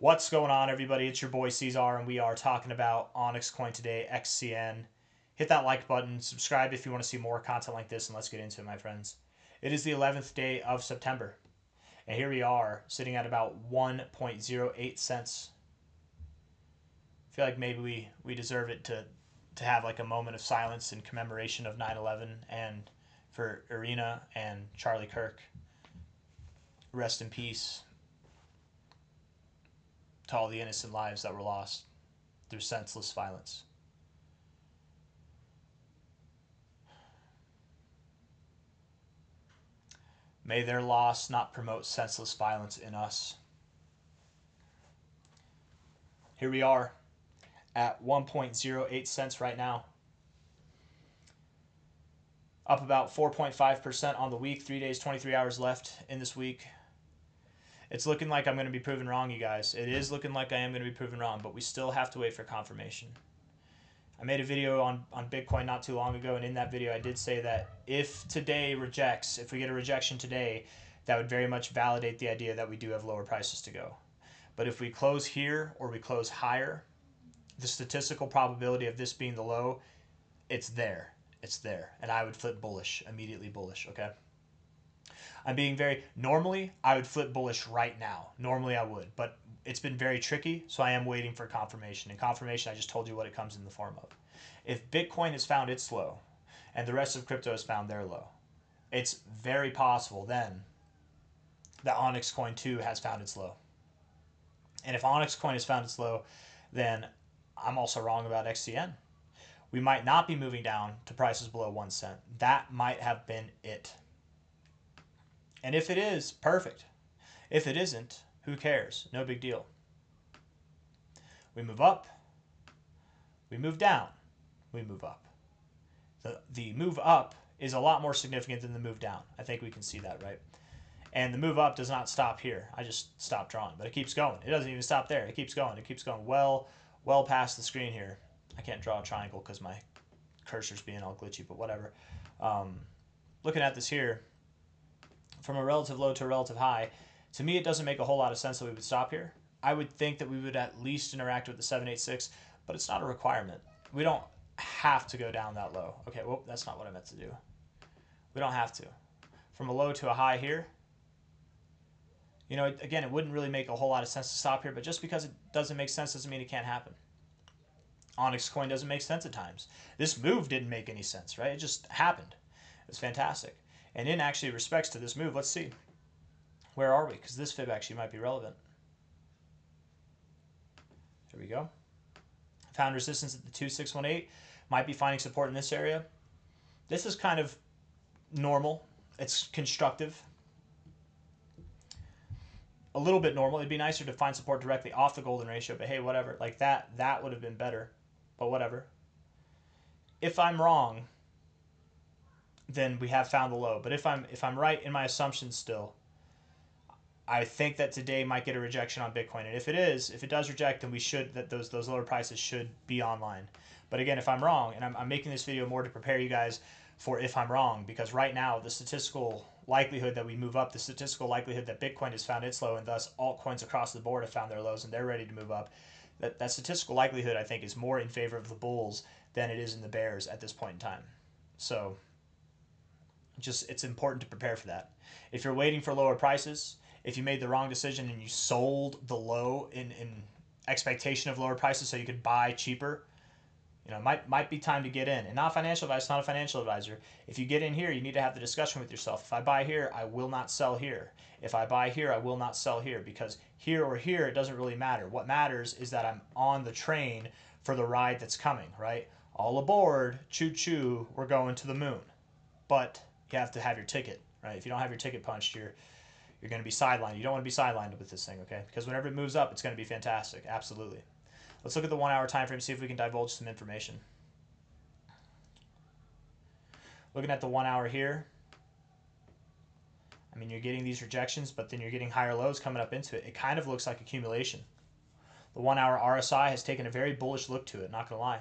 What's going on, everybody? It's your boy C-Zar, and we are talking about OnyxCoin today, XCN. Hit that like button, subscribe if you want to see more content like this, and let's get into it, my friends. It is the 11th day of September, and here we are, sitting at about 1.08 cents. I feel like maybe we deserve it to have like a moment of silence in commemoration of 9/11 and for Irina and Charlie Kirk. Rest in peace to all the innocent lives that were lost through senseless violence. May their loss not promote senseless violence in us. Here we are at 1.08 cents right now. Up about 4.5% on the week. 3 days, 23 hours left in this week. It's looking like I'm going to be proven wrong, you guys. It is looking like I am going to be proven wrong, but we still have to wait for confirmation. I made a video on Bitcoin not too long ago, and in that video I did say that if today rejects, if we get a rejection today, that would very much validate the idea that we do have lower prices to go. But if we close here or we close higher, the statistical probability of this being the low, it's there. It's there. And I would flip bullish, immediately bullish, okay? I'm being normally I would flip bullish right now. Normally I would, but it's been very tricky, so I am waiting for confirmation. And confirmation, I just told you what it comes in the form of. If Bitcoin has found its low and the rest of crypto has found their low, it's very possible then that OnyxCoin too has found its low. And if OnyxCoin has found its low, then I'm also wrong about XCN. We might not be moving down to prices below 1 cent. That might have been it. And if it is, perfect. If it isn't, who cares? No big deal. We move up. We move down. We move up. The move up is a lot more significant than the move down. I think we can see that, right? And the move up does not stop here. I just stopped drawing, but it keeps going. It doesn't even stop there. It keeps going. It keeps going well past the screen here. I can't draw a triangle because my cursor's being all glitchy, but whatever. Looking at this here, from a relative low to a relative high, to me it doesn't make a whole lot of sense that we would stop here. I would think that we would at least interact with the 786, but it's not a requirement. We don't have to go down that low. Okay, well, that's not what I meant to do. We don't have to. From a low to a high here, you know, again, it wouldn't really make a whole lot of sense to stop here, but just because it doesn't make sense doesn't mean it can't happen. OnyxCoin doesn't make sense at times. This move didn't make any sense, right? It just happened. It's fantastic. And in actually respects to this move, let's see. Where are we? Because this fib actually might be relevant. There we go. Found resistance at the 2618. Might be finding support in this area. This is kind of normal. It's constructive. A little bit normal. It'd be nicer to find support directly off the golden ratio, but hey, whatever. Like that would have been better. But whatever. If I'm wrong, then we have found the low. But if I'm right in my assumptions still, I think that today might get a rejection on Bitcoin. And if it does reject, then we should, that those lower prices should be online. But again, if I'm wrong, and I'm making this video more to prepare you guys for if I'm wrong, because right now the statistical likelihood that we move up, the statistical likelihood that Bitcoin has found its low, and thus altcoins across the board have found their lows and they're ready to move up, that statistical likelihood I think is more in favor of the bulls than it is in the bears at this point in time. So it's important to prepare for that. If you're waiting for lower prices, if you made the wrong decision and you sold the low in expectation of lower prices so you could buy cheaper, you know, might be time to get in. And not financial advice, not a financial advisor. If you get in here, you need to have the discussion with yourself. If I buy here, I will not sell here. If I buy here, I will not sell here, because here or here, it doesn't really matter. What matters is that I'm on the train for the ride that's coming, right? All aboard, choo-choo, we're going to the moon. But you have to have your ticket, right? If you don't have your ticket punched, you're going to be sidelined. You don't want to be sidelined with this thing, okay? Because whenever it moves up, it's going to be fantastic. Absolutely. Let's look at the 1 hour time frame, see if we can divulge some information. Looking at the 1 hour here, I mean, you're getting these rejections, but then you're getting higher lows coming up into it. It kind of looks like accumulation. The 1 hour RSI has taken a very bullish look to it, not going to lie.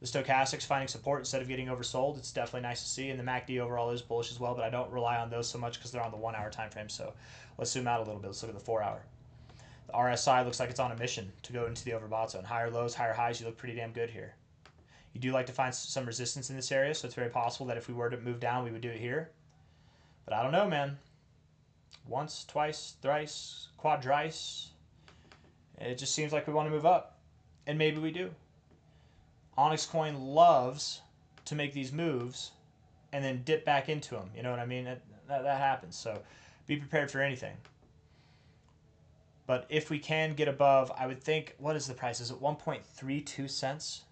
The stochastic's finding support instead of getting oversold. It's definitely nice to see, and the MACD overall is bullish as well, but I don't rely on those so much because they're on the 1 hour time frame. So let's zoom out a little bit. Let's look at the 4 hour. The RSI looks like it's on a mission to go into the overbought zone. Higher lows, higher highs, you look pretty damn good here. You do like to find some resistance in this area, so it's very possible that if we were to move down, we would do it here. But I don't know, man. Once, twice, thrice, quadrice. It just seems like we want to move up. And maybe we do. OnyxCoin loves to make these moves and then dip back into them. You know what I mean? That happens. So be prepared for anything. But if we can get above, I would think, what is the price? Is it 1.32 cents?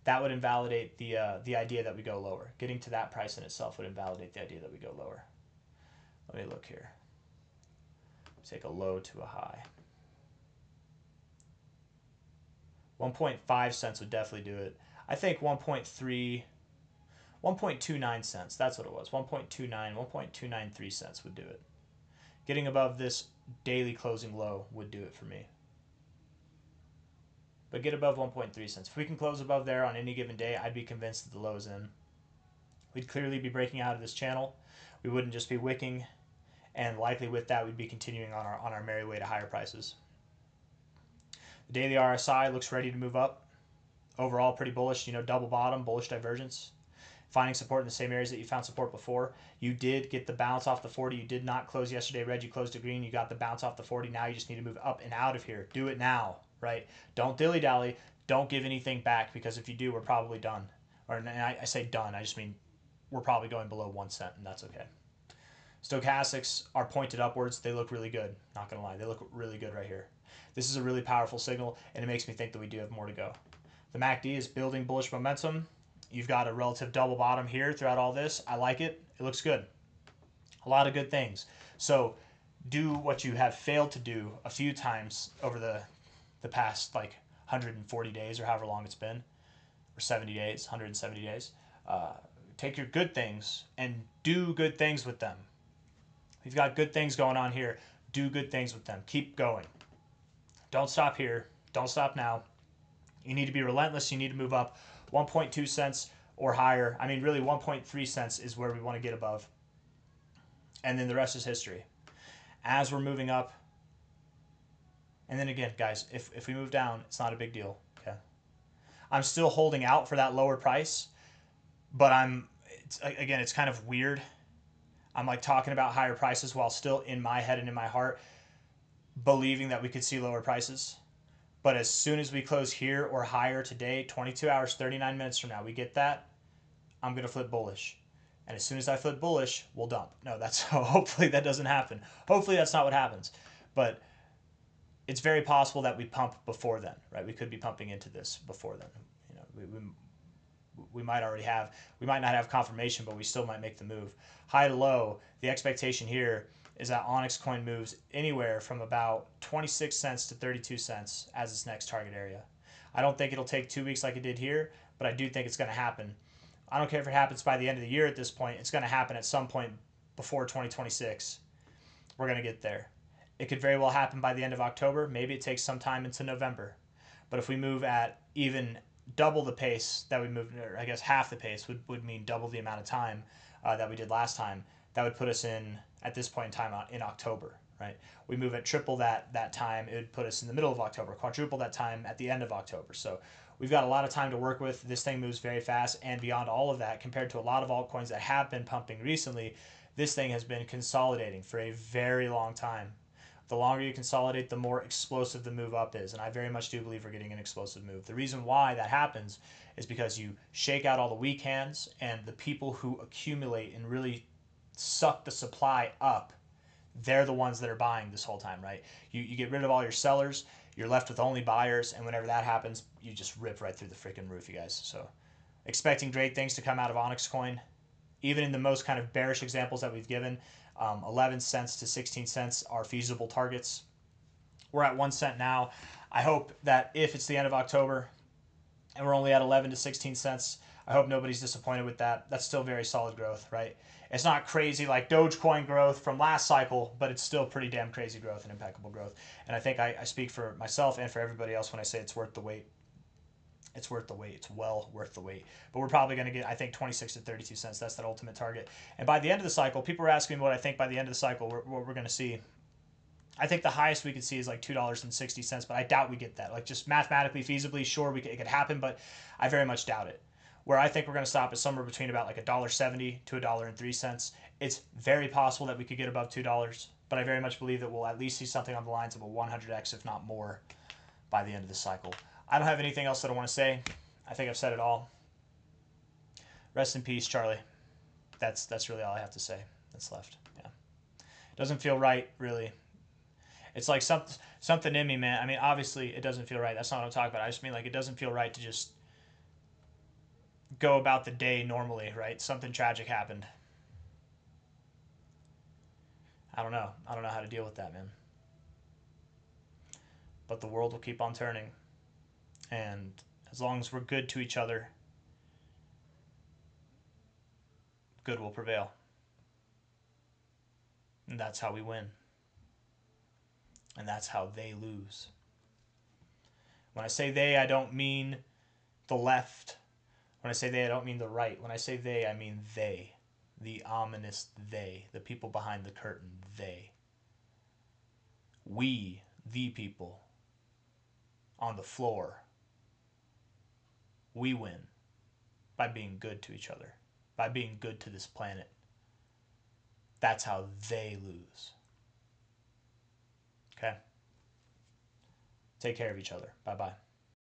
That would invalidate the idea that we go lower. Getting to that price in itself would invalidate the idea that we go lower. Let me look here. Take a low to a high. 1.5 cents would definitely do it. I think 1.29 cents. That's what it was. 1.29 cents would do it. Getting above this daily closing low would do it for me. But get above 1.3 cents. If we can close above there on any given day, I'd be convinced that the low is in. We'd clearly be breaking out of this channel. We wouldn't just be wicking, and likely with that, we'd be continuing on our merry way to higher prices. The daily RSI looks ready to move up. Overall, pretty bullish. You know, double bottom, bullish divergence. Finding support in the same areas that you found support before. You did get the bounce off the 40. You did not close yesterday red. You closed to green. You got the bounce off the 40. Now you just need to move up and out of here. Do it now, right? Don't dilly-dally. Don't give anything back, because if you do, we're probably done. And I say done. I just mean we're probably going below 1 cent, and that's okay. Stochastics are pointed upwards. They look really good. Not going to lie. They look really good right here. This is a really powerful signal, and it makes me think that we do have more to go. The MACD is building bullish momentum. You've got a relative double bottom here throughout all this. I like it. It looks good. A lot of good things. So do what you have failed to do a few times over the past like 140 days or however long it's been, or 70 days, 170 days. Take your good things and do good things with them. We've got good things going on here. Do good things with them. Keep going. Don't stop here. Don't stop now. You need to be relentless. You need to move up 1.2 cents or higher. I mean, really 1.3 cents is where we want to get above. And then the rest is history. As we're moving up, and then again, guys, if we move down, it's not a big deal. Okay. I'm still holding out for that lower price, but again, it's kind of weird. I'm like talking about higher prices while still in my head and in my heart believing that we could see lower prices. But as soon as we close here or higher today, 22 hours, 39 minutes from now, we get that, I'm going to flip bullish. And as soon as I flip bullish, we'll dump. No, hopefully that doesn't happen. Hopefully that's not what happens. But it's very possible that we pump before then, right? We could be pumping into this before then. You know, we might already have, we might not have confirmation, but we still might make the move. High to low, the expectation here is that OnyxCoin moves anywhere from about 26 cents to 32 cents as its next target area. I don't think it'll take 2 weeks like it did here, but I do think it's going to happen. I don't care if it happens by the end of the year at this point. It's going to happen at some point before 2026. We're going to get there. It could very well happen by the end of October. Maybe it takes some time into November. But if we move at even double the pace that we moved, or I guess half the pace would mean double the amount of time that we did last time, that would put us in, at this point in time, in October, right? We move at triple that time, it would put us in the middle of October, quadruple that time at the end of October. So we've got a lot of time to work with. This thing moves very fast, and beyond all of that, compared to a lot of altcoins that have been pumping recently, this thing has been consolidating for a very long time. The longer you consolidate, the more explosive the move up is, and I very much do believe we're getting an explosive move. The reason why that happens is because you shake out all the weak hands, and the people who accumulate and really suck the supply up, they're the ones that are buying this whole time, right? You get rid of all your sellers, you're left with only buyers, and whenever that happens, you just rip right through the freaking roof, you guys. So expecting great things to come out of OnyxCoin. Even in the most kind of bearish examples that we've given, 11 cents to 16 cents are feasible targets. We're at 1 cent now. I hope that if it's the end of October and we're only at 11 to 16 cents, I hope nobody's disappointed with that. That's still very solid growth, right? It's not crazy like Dogecoin growth from last cycle, but it's still pretty damn crazy growth and impeccable growth. And I think I speak for myself and for everybody else when I say it's worth the wait. It's worth the wait. It's well worth the wait. But we're probably going to get, I think, 26 to 32 cents. That's that ultimate target. And by the end of the cycle, people are asking me what I think by the end of the cycle what we're going to see. I think the highest we could see is like $2.60, but I doubt we get that. Like just mathematically, feasibly, sure, it could happen, but I very much doubt it. Where I think we're going to stop is somewhere between about like $1.70 to $1.03. It's very possible that we could get above $2, but I very much believe that we'll at least see something on the lines of a 100x, if not more, by the end of the cycle. I don't have anything else that I want to say. I think I've said it all. Rest in peace, Charlie. That's really all I have to say that's left. Yeah. Doesn't feel right, really. It's like something in me, man. I mean, obviously, it doesn't feel right. That's not what I'm talking about. I just mean, like, it doesn't feel right to just go about the day normally, right? Something tragic happened. I don't know. I don't know how to deal with that, man. But the world will keep on turning. And as long as we're good to each other, good will prevail. And that's how we win. And that's how they lose. When I say they, I don't mean the left. When I say they, I don't mean the right. When I say they, I mean they. The ominous they. The people behind the curtain, they. We, the people, on the floor, we win by being good to each other, by being good to this planet. That's how they lose. Okay? Take care of each other. Bye-bye.